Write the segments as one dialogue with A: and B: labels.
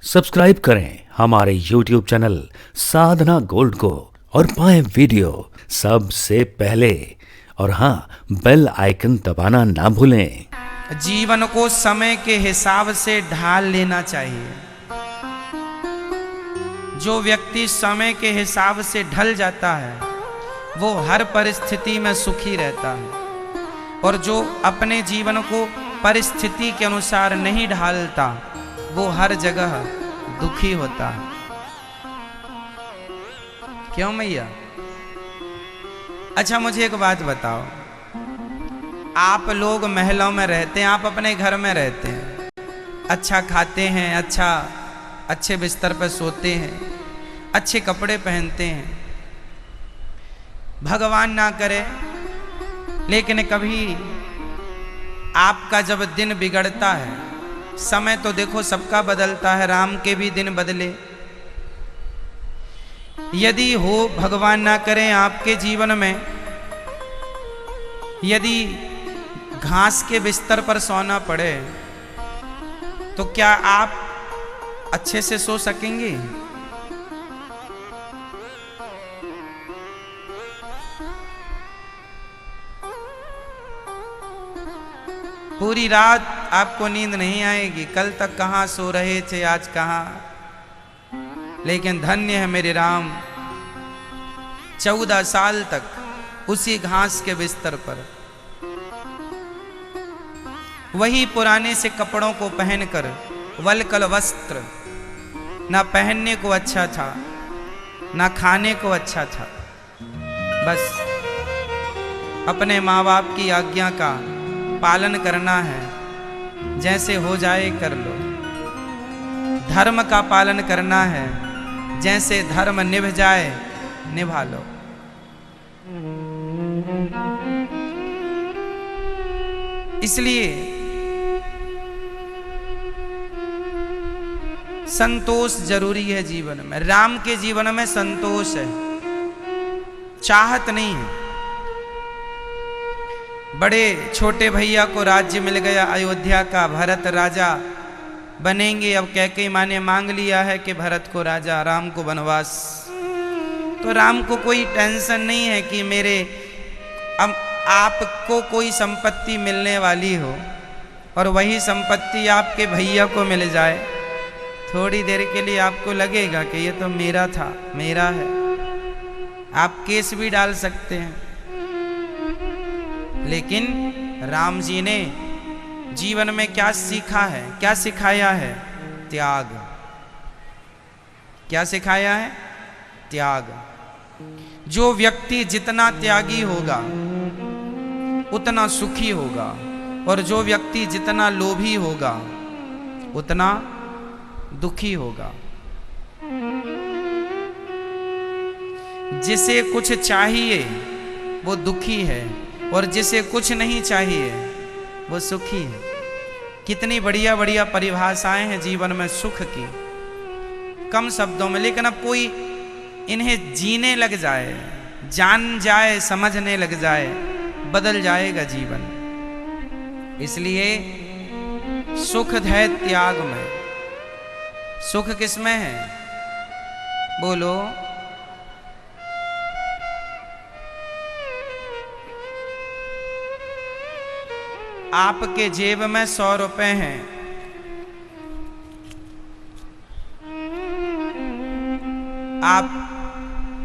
A: Subscribe करें हमारे YouTube channel साधना gold को और पाएं वीडियो सबसे पहले। और हाँ, बेल आइकन दबाना ना भूलें।
B: जीवन को समय के हिसाब से ढाल लेना चाहिए। जो व्यक्ति समय के हिसाब से ढल जाता है वो हर परिस्थिति में सुखी रहता है, और जो अपने जीवन को परिस्थिति के अनुसार नहीं ढालता वो हर जगह दुखी होता है। क्यों मैया? अच्छा मुझे एक बात बताओ, आप लोग महलों में रहते हैं, आप अपने घर में रहते हैं, अच्छा खाते हैं, अच्छे बिस्तर पर सोते हैं, अच्छे कपड़े पहनते हैं, भगवान ना करे लेकिन कभी आपका जब दिन बिगड़ता है, समय तो देखो सबका बदलता है, राम के भी दिन बदले। यदि हो भगवान ना करें आपके जीवन में यदि घास के बिस्तर पर सोना पड़े तो क्या आप अच्छे से सो सकेंगे? पूरी रात आपको नींद नहीं आएगी, कल तक कहाँ सो रहे थे आज कहाँ। लेकिन धन्य है मेरे राम, 14 साल तक उसी घास के बिस्तर पर वही पुराने से कपड़ों को पहनकर, वल्कल वस्त्र, ना पहनने को अच्छा था ना खाने को अच्छा था, बस अपने माँ बाप की आज्ञा का पालन करना है, जैसे हो जाए कर लो। धर्म का पालन करना है, जैसे धर्म निभ जाए निभा लो। इसलिए संतोष जरूरी है जीवन में। राम के जीवन में संतोष है, चाहत नहीं है। बड़े छोटे भैया को राज्य मिल गया अयोध्या का, भरत राजा बनेंगे। अब कैकेयी माँ ने मांग लिया है कि भरत को राजा, राम को वनवास। तो राम को कोई टेंशन नहीं है कि मेरे अब आपको कोई संपत्ति मिलने वाली हो और वही संपत्ति आपके भैया को मिल जाए। थोड़ी देर के लिए आपको लगेगा कि ये तो मेरा था, मेरा है, आप केस भी डाल सकते हैं। लेकिन राम जी ने जीवन में क्या सीखा है, क्या सिखाया है? त्याग। क्या सिखाया है? त्याग। जो व्यक्ति जितना त्यागी होगा उतना सुखी होगा, और जो व्यक्ति जितना लोभी होगा उतना दुखी होगा। जिसे कुछ चाहिए वो दुखी है, और जिसे कुछ नहीं चाहिए वो सुखी है। कितनी बढ़िया बढ़िया परिभाषाएं हैं जीवन में सुख की, कम शब्दों में, लेकिन अब कोई इन्हें जीने लग जाए, जान जाए, समझने लग जाए, बदल जाएगा जीवन। इसलिए सुख है त्याग में। सुख किसमें है? बोलो। आपके जेब में 100 रुपए हैं, आप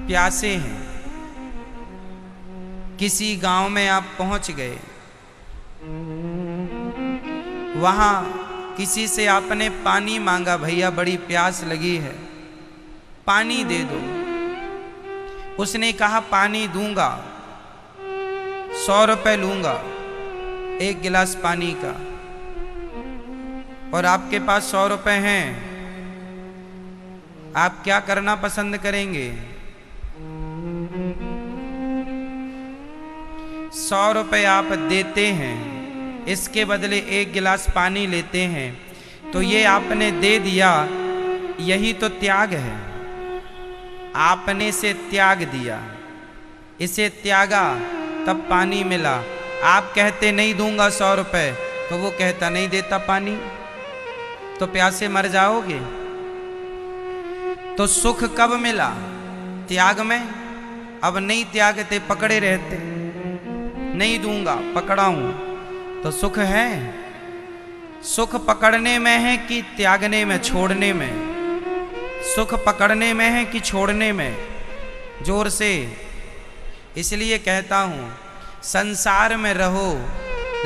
B: प्यासे हैं, किसी गांव में आप पहुंच गए, वहां किसी से आपने पानी मांगा, भैया बड़ी प्यास लगी है, पानी दे दो। उसने कहा पानी दूंगा, 100 रुपए लूंगा एक गिलास पानी का, और आपके पास 100 रुपए हैं, आप क्या करना पसंद करेंगे? 100 रुपए आप देते हैं, इसके बदले एक गिलास पानी लेते हैं, तो ये आपने दे दिया, यही तो त्याग है। आपने इसे त्याग दिया, इसे त्यागा तब पानी मिला। आप कहते नहीं दूंगा 100 रुपए, तो वो कहता नहीं देता पानी, तो प्यासे मर जाओगे। तो सुख कब मिला? त्याग में। अब नहीं त्यागते, पकड़े रहते, नहीं दूंगा, पकड़ा हूं, तो सुख है? सुख पकड़ने में है कि त्यागने में, छोड़ने में? सुख पकड़ने में है कि छोड़ने में? जोर से। इसलिए कहता हूं, संसार में रहो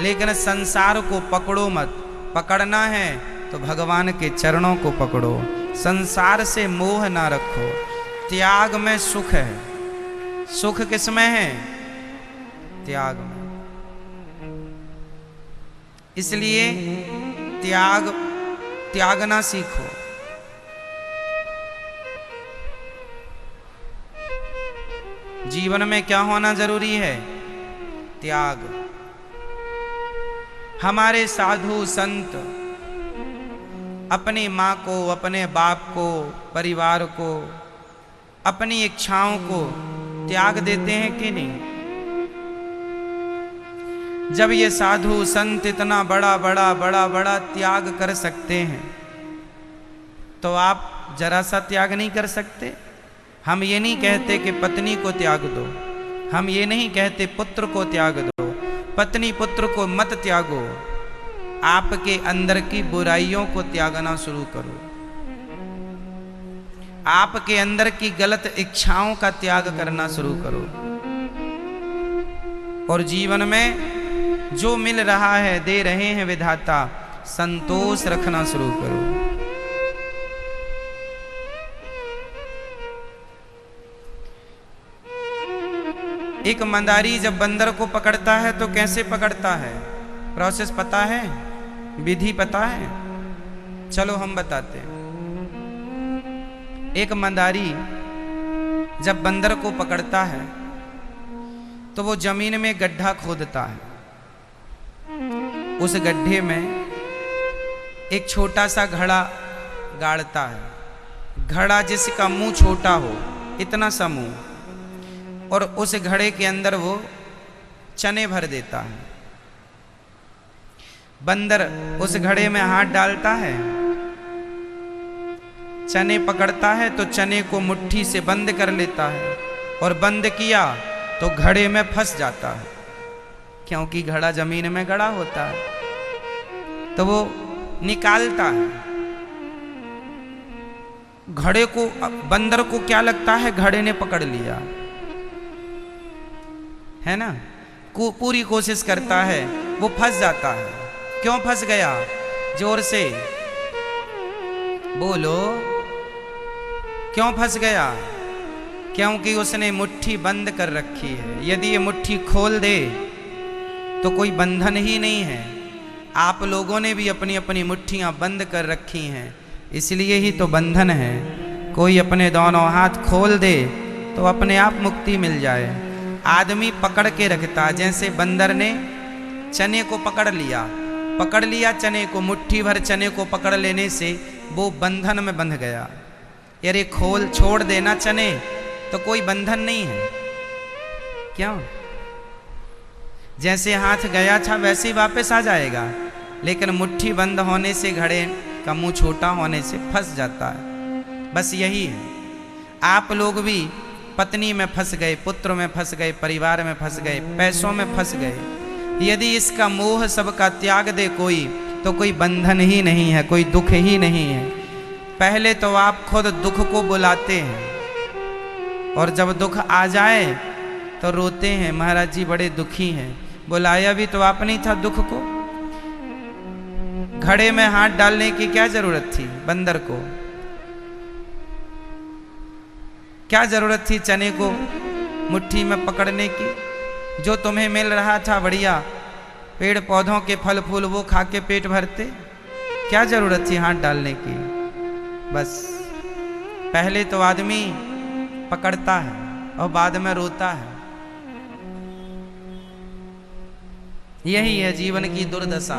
B: लेकिन संसार को पकड़ो मत। पकड़ना है तो भगवान के चरणों को पकड़ो। संसार से मोह ना रखो। त्याग में सुख है। सुख किसमें है? त्याग में। इसलिए त्यागना सीखो। जीवन में क्या होना जरूरी है? त्याग। हमारे साधु संत अपनी माँ को, अपने बाप को, परिवार को, अपनी इच्छाओं को त्याग देते हैं कि नहीं? जब ये साधु संत इतना बड़ा बड़ा बड़ा बड़ा त्याग कर सकते हैं तो आप जरा सा त्याग नहीं कर सकते? हम ये नहीं कहते कि पत्नी को त्याग दो, हम ये नहीं कहते पुत्र को त्याग दो, पत्नी पुत्र को मत त्यागो। आपके अंदर की बुराइयों को त्यागना शुरू करो। आपके अंदर की गलत इच्छाओं का त्याग करना शुरू करो। और जीवन में जो मिल रहा है, दे रहे हैं विधाता, संतोष रखना शुरू करो। एक मंदारी जब बंदर को पकड़ता है तो कैसे पकड़ता है? प्रोसेस पता है? विधि पता है? चलो हम बताते हैं। एक मंदारी जब बंदर को पकड़ता है तो वो जमीन में गड्ढा खोदता है। उस गड्ढे में एक छोटा सा घड़ा गाड़ता है। घड़ा जिसका मुंह छोटा हो, इतना सा मुंह, और उस घड़े के अंदर वो चने भर देता है। बंदर उस घड़े में हाथ डालता है, चने पकड़ता है तो चने को मुट्ठी से बंद कर लेता है, और बंद किया तो घड़े में फंस जाता है, क्योंकि घड़ा जमीन में गड़ा होता है। तो वो निकालता है घड़े को। बंदर को क्या लगता है? घड़े ने पकड़ लिया है ना। पूरी कोशिश करता है, वो फंस जाता है। क्यों फंस गया? जोर से बोलो, क्यों फंस गया? क्योंकि उसने मुट्ठी बंद कर रखी है। यदि ये मुट्ठी खोल दे तो कोई बंधन ही नहीं है। आप लोगों ने भी अपनी अपनी मुट्ठियां बंद कर रखी हैं, इसलिए ही तो बंधन है। कोई अपने दोनों हाथ खोल दे तो अपने आप मुक्ति मिल जाए। आदमी पकड़ के रखता, जैसे बंदर ने चने को पकड़ लिया चने को, मुट्ठी भर चने को पकड़ लेने से वो बंधन में बंध गया। यारे खोल छोड़ देना चने तो कोई बंधन नहीं है। क्यों? जैसे हाथ गया था वैसे ही वापस आ जाएगा, लेकिन मुट्ठी बंद होने से, घड़े का मुंह छोटा होने से फंस जाता है। बस यही है। आप लोग भी पत्नी में फंस गए, पुत्र में फंस गए, परिवार में फंस गए, पैसों में फंस गए। यदि इसका मोह सबका त्याग दे कोई, तो कोई बंधन ही नहीं है, कोई दुख ही नहीं है। पहले तो आप खुद दुख को बुलाते हैं, और जब दुख आ जाए तो रोते हैं, महाराज जी बड़े दुखी हैं। बुलाया भी तो आपने ही था दुख को। घड़े में हाथ डालने की क्या जरूरत थी बंदर को? क्या जरूरत थी चने को मुट्ठी में पकड़ने की? जो तुम्हें मिल रहा था बढ़िया पेड़ पौधों के फल फूल, वो खा के पेट भरते। क्या जरूरत थी हाथ डालने की? बस पहले तो आदमी पकड़ता है और बाद में रोता है। यही है जीवन की दुर्दशा।